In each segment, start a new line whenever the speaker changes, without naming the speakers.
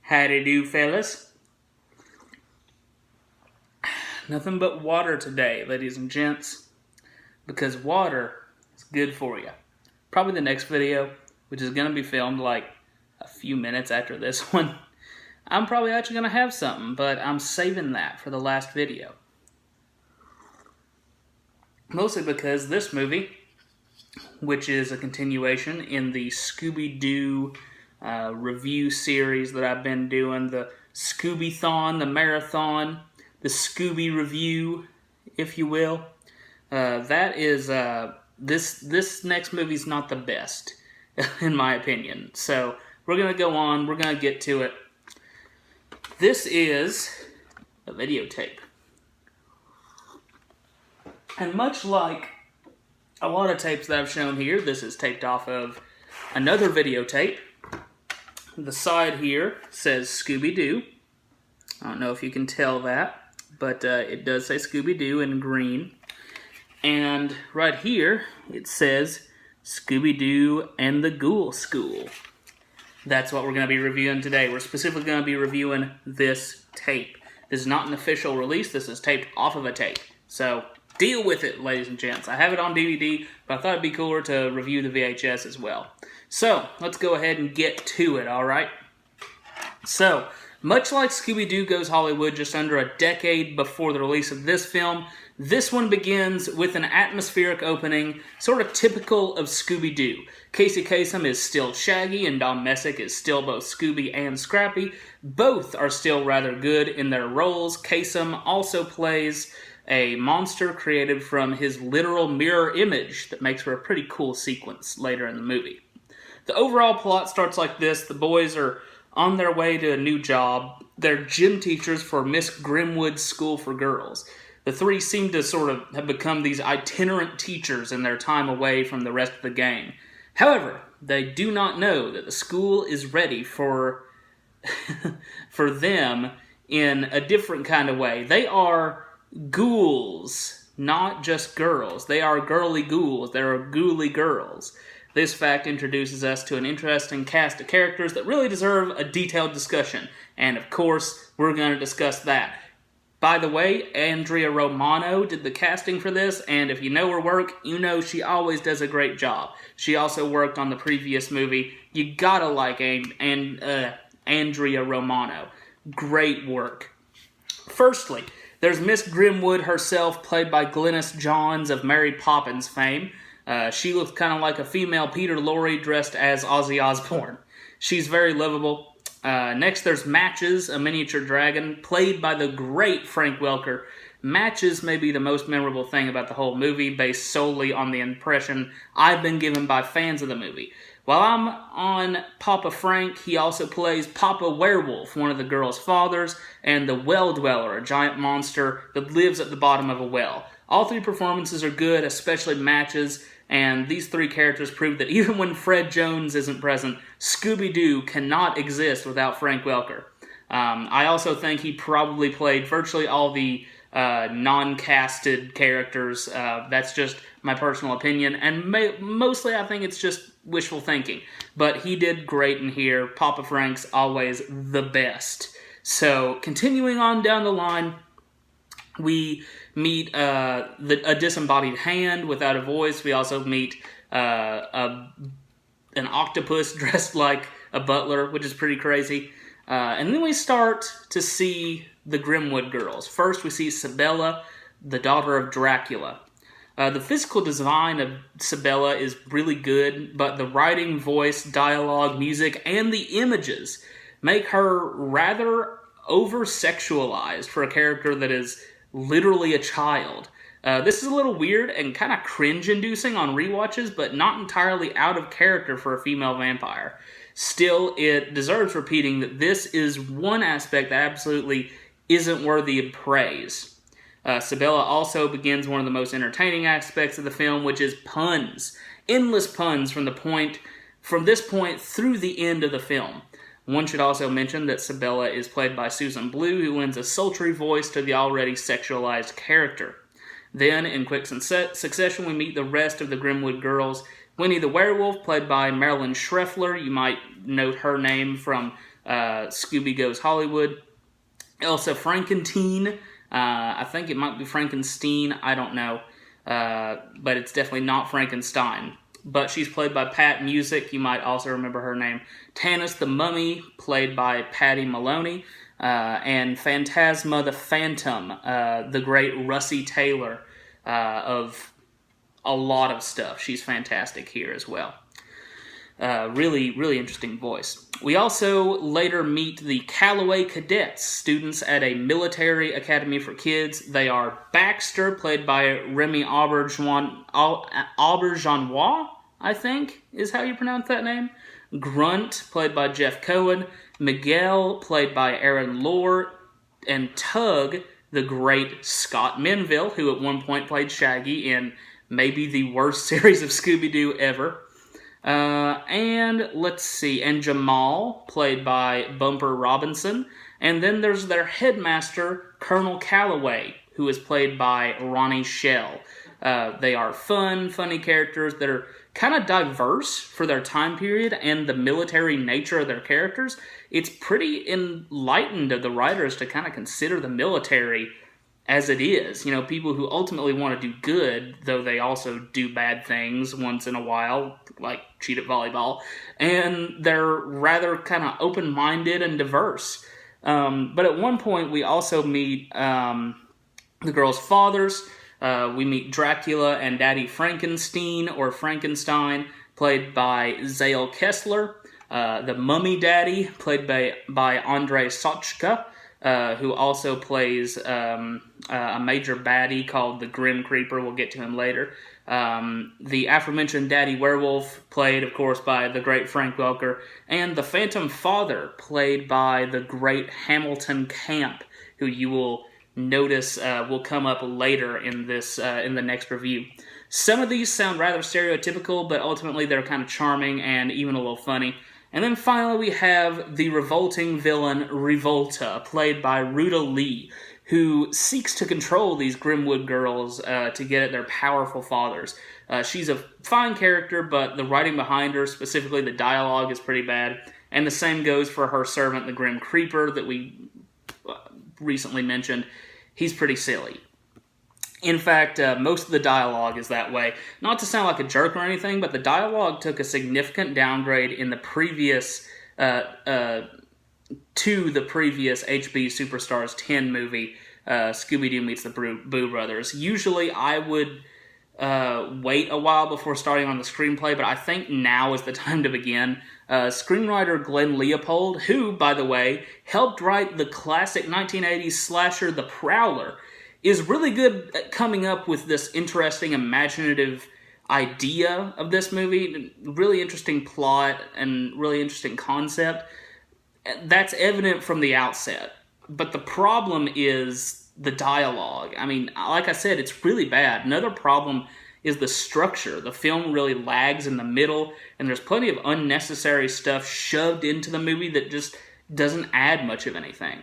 Howdy do, fellas. Nothing but water today, ladies and gents, because water is good for you. Probably the next video, which is going to be filmed like a few minutes after this one, I'm probably actually going to have something, but I'm saving that for the last video. Mostly because this movie, which is a continuation in the Scooby-Doo review series that I've been doing, the Scooby-thon, the marathon, the Scooby review, if you will. That is, this next movie's not the best, in my opinion. So, we're going to go on, we're going to get to it. This is a videotape. And much like a lot of tapes that I've shown here, this is taped off of another videotape. The side here says Scooby-Doo. I don't know if you can tell that, but it does say Scooby-Doo in green. And right here, it says Scooby-Doo and the Ghoul School. That's what we're going to be reviewing today. We're specifically going to be reviewing this tape. This is not an official release. This is taped off of a tape. So, deal with it, ladies and gents. I have it on DVD, but I thought it'd be cooler to review the VHS as well. So, let's go ahead and get to it, alright? So, much like Scooby-Doo Goes Hollywood just under a decade before the release of this film, this one begins with an atmospheric opening, sort of typical of Scooby-Doo. Casey Kasem is still Shaggy, and Don Messick is still both Scooby and Scrappy. Both are still rather good in their roles. Kasem also plays a monster created from his literal mirror image that makes for a pretty cool sequence later in the movie. The overall plot starts like this. The boys are on their way to a new job. They're gym teachers for Miss Grimwood's School for Girls. The three seem to sort of have become these itinerant teachers in their time away from the rest of the gang. However, they do not know that the school is ready for for them in a different kind of way. They are ghouls, not just girls. They are girly ghouls. They are ghouly girls. This fact introduces us to an interesting cast of characters that really deserve a detailed discussion. And of course, we're going to discuss that. By the way, Andrea Romano did the casting for this, and if you know her work, you know she always does a great job. She also worked on the previous movie. You gotta like Andrea Romano. Great work. Firstly, there's Miss Grimwood herself, played by Glynis Johns of Mary Poppins fame. She looks kind of like a female Peter Lorre dressed as Ozzy Osbourne. She's very lovable. Next, there's Matches, a miniature dragon, played by the great Frank Welker. Matches may be the most memorable thing about the whole movie, based solely on the impression I've been given by fans of the movie. While I'm on Papa Frank, he also plays Papa Werewolf, one of the girls' fathers, and the Well Dweller, a giant monster that lives at the bottom of a well. All three performances are good, especially Matches, and these three characters prove that even when Fred Jones isn't present, Scooby-Doo cannot exist without Frank Welker. I also think he probably played virtually all the non-casted characters. That's just my personal opinion, and mostly I think it's just wishful thinking. But he did great in here. Papa Frank's always the best. So, continuing on down the line, we meet a disembodied hand without a voice. We also meet an octopus dressed like a butler, which is pretty crazy. And then we start to see the Grimwood Girls. First, we see Sabella, the daughter of Dracula. The physical design of Sabella is really good, but the writing, voice, dialogue, music, and the images make her rather over-sexualized for a character that is literally a child. This is a little weird and kind of cringe-inducing on rewatches, but not entirely out of character for a female vampire. Still, it deserves repeating that this is one aspect that absolutely isn't worthy of praise. Sabella also begins one of the most entertaining aspects of the film, which is puns. Endless puns from this point through the end of the film. One should also mention that Sabella is played by Susan Blue, who lends a sultry voice to the already sexualized character. Then, in quick succession, we meet the rest of the Grimwood Girls. Winnie the Werewolf, played by Marilyn Schreffler. You might note her name from Scooby Goes Hollywood. Elsa Frankenteen, I think it might be Frankenstein, I don't know, but it's definitely not Frankenstein. But she's played by Pat Music, you might also remember her name. Tanis the Mummy, played by Patty Maloney, and Phantasma the Phantom, the great Russie Taylor of a lot of stuff. She's fantastic here as well. Really, really interesting voice. We also later meet the Calloway Cadets, students at a military academy for kids. They are Baxter, played by Remy Auberjonois, I think is how you pronounce that name. Grunt, played by Jeff Cohen. Miguel, played by Aaron Lohr. And Tug, the great Scott Menville, who at one point played Shaggy in maybe the worst series of Scooby-Doo ever. And let's see, and Jamal, played by Bumper Robinson. And then there's their headmaster, Colonel Calloway, who is played by Ronnie Shell. They are funny characters that are kind of diverse for their time period and the military nature of their characters. It's pretty enlightened of the writers to kind of consider the military as it is. You know, people who ultimately want to do good, though they also do bad things once in a while, like cheat at volleyball, and they're rather kind of open-minded and diverse. But at one point, we also meet the girls' fathers. We meet Dracula and Daddy Frankenstein, or Frankenstein, played by Zale Kessler. The Mummy Daddy, played by Andrei Sochka, who also plays a major baddie called the Grim Creeper. We'll get to him later. The aforementioned Daddy Werewolf, played, of course, by the great Frank Welker. And the Phantom Father, played by the great Hamilton Camp, who you will notice will come up later in this in the next review. Some of these sound rather stereotypical, but ultimately they're kind of charming and even a little funny. And then finally we have the revolting villain Revolta, played by Ruta Lee, who seeks to control these Grimwood girls to get at their powerful fathers. She's a fine character, but the writing behind her, specifically the dialogue, is pretty bad. And the same goes for her servant, the Grim Creeper, that we recently mentioned. He's pretty silly. In fact, most of the dialogue is that way. Not to sound like a jerk or anything, but the dialogue took a significant downgrade in the previous, to the previous HB Superstars 10 movie, Scooby-Doo Meets the Boo Brothers. Usually I would wait a while before starting on the screenplay, but I think now is the time to begin. Screenwriter Glenn Leopold, who, by the way, helped write the classic 1980s slasher The Prowler, is really good at coming up with this interesting, imaginative idea of this movie. Really interesting plot and really interesting concept. That's evident from the outset. But the problem is the dialogue. I mean, like I said, it's really bad. Another problem is the structure. The film really lags in the middle, and there's plenty of unnecessary stuff shoved into the movie that just doesn't add much of anything.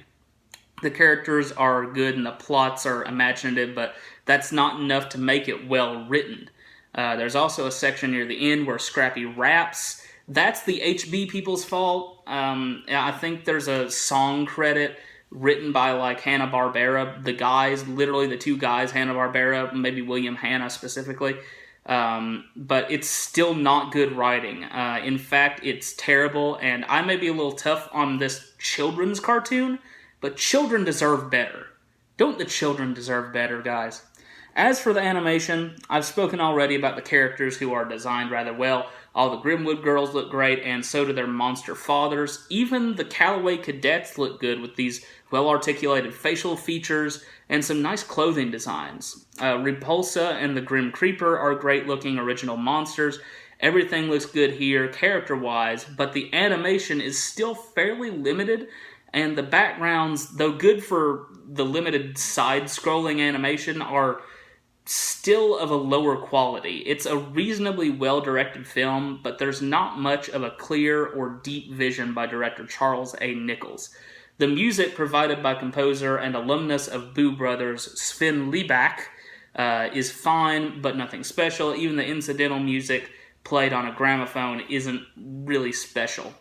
The characters are good and the plots are imaginative, but that's not enough to make it well written. There's also a section near the end where Scrappy raps. That's the HB people's fault. I think there's a song credit written by like Hanna-Barbera. The guys, literally the two guys, Hanna-Barbera, maybe William Hanna specifically. But it's still not good writing. In fact, it's terrible, and I may be a little tough on this children's cartoon, but children deserve better. Don't the children deserve better, guys? As for the animation, I've spoken already about the characters who are designed rather well. All the Grimwood girls look great, and so do their monster fathers. Even the Calloway Cadets look good with these well-articulated facial features and some nice clothing designs. Repulsa and the Grim Creeper are great-looking original monsters. Everything looks good here, character-wise, but the animation is still fairly limited, and the backgrounds, though good for the limited side-scrolling animation, are still of a lower quality. It's a reasonably well-directed film, but there's not much of a clear or deep vision by director Charles A. Nichols. The music provided by composer and alumnus of Boo Brothers, Sven Liebach, is fine, but nothing special. Even the incidental music played on a gramophone isn't really special.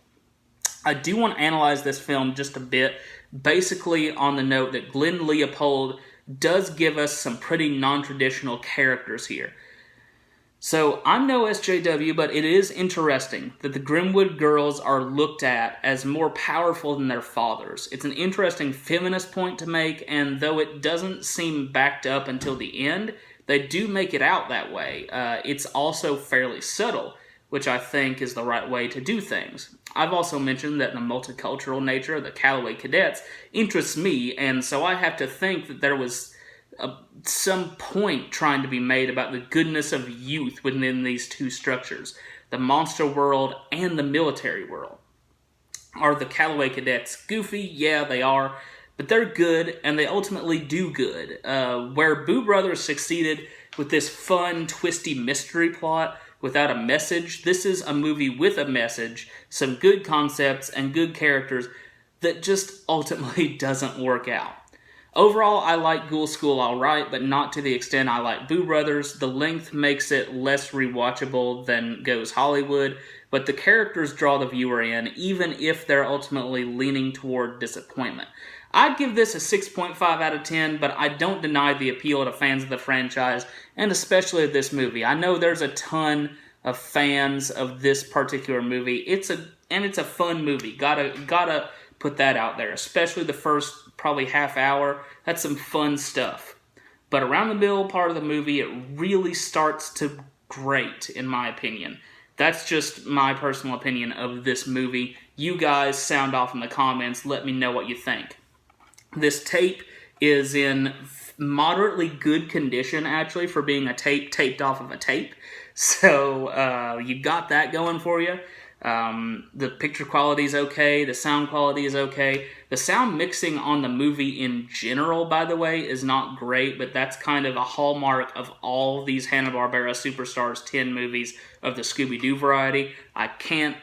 I do want to analyze this film just a bit, basically on the note that Glenn Leopold does give us some pretty non-traditional characters here. So, I'm no SJW, but it is interesting that the Grimwood Girls are looked at as more powerful than their fathers. It's an interesting feminist point to make, and though it doesn't seem backed up until the end, they do make it out that way. It's also fairly subtle, which I think is the right way to do things. I've also mentioned that the multicultural nature of the Calloway Cadets interests me, and so I have to think that there was some point trying to be made about the goodness of youth within these two structures, the monster world and the military world. Are the Calloway Cadets goofy? Yeah, they are, but they're good, and they ultimately do good. Where Boo Brothers succeeded with this fun, twisty mystery plot without a message, this is a movie with a message, some good concepts, and good characters that just ultimately doesn't work out. Overall, I like Ghoul School alright, but not to the extent I like Boo Brothers. The length makes it less rewatchable than Goes Hollywood, but the characters draw the viewer in, even if they're ultimately leaning toward disappointment. I'd give this a 6.5 out of 10, but I don't deny the appeal to fans of the franchise, and especially of this movie. I know there's a ton of fans of this particular movie. It's a fun movie. Gotta put that out there, especially the first probably half hour. That's some fun stuff. But around the middle part of the movie, it really starts to grate, in my opinion. That's just my personal opinion of this movie. You guys sound off in the comments. Let me know what you think. This tape is in moderately good condition, actually, for being a tape taped off of a tape. So you got that going for you. The picture quality is okay. The sound quality is okay. The sound mixing on the movie in general, by the way, is not great, but that's kind of a hallmark of all these Hanna-Barbera Superstars 10 movies of the Scooby-Doo variety. I can't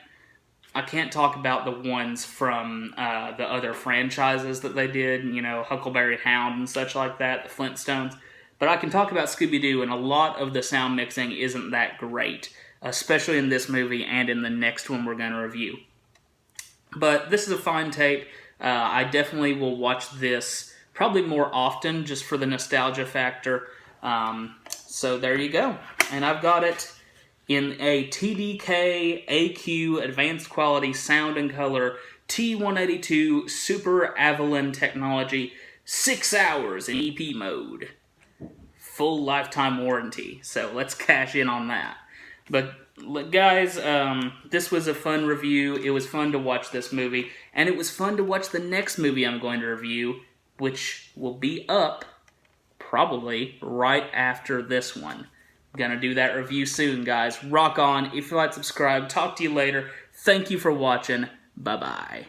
talk about the ones from the other franchises that they did, you know, Huckleberry Hound and such like that, the Flintstones. But I can talk about Scooby-Doo, and a lot of the sound mixing isn't that great, especially in this movie and in the next one we're going to review. But this is a fine tape. I definitely will watch this probably more often just for the nostalgia factor. So there you go. And I've got it in a TDK AQ Advanced Quality Sound and Color T182 Super Avalon Technology, 6 hours in EP mode. Full lifetime warranty. So let's cash in on that. But guys, this was a fun review. It was fun to watch this movie, and it was fun to watch the next movie I'm going to review, which will be up probably right after this one. Gonna do that review soon, guys. Rock on. If you like, subscribe. Talk to you later. Thank you for watching. Bye-bye.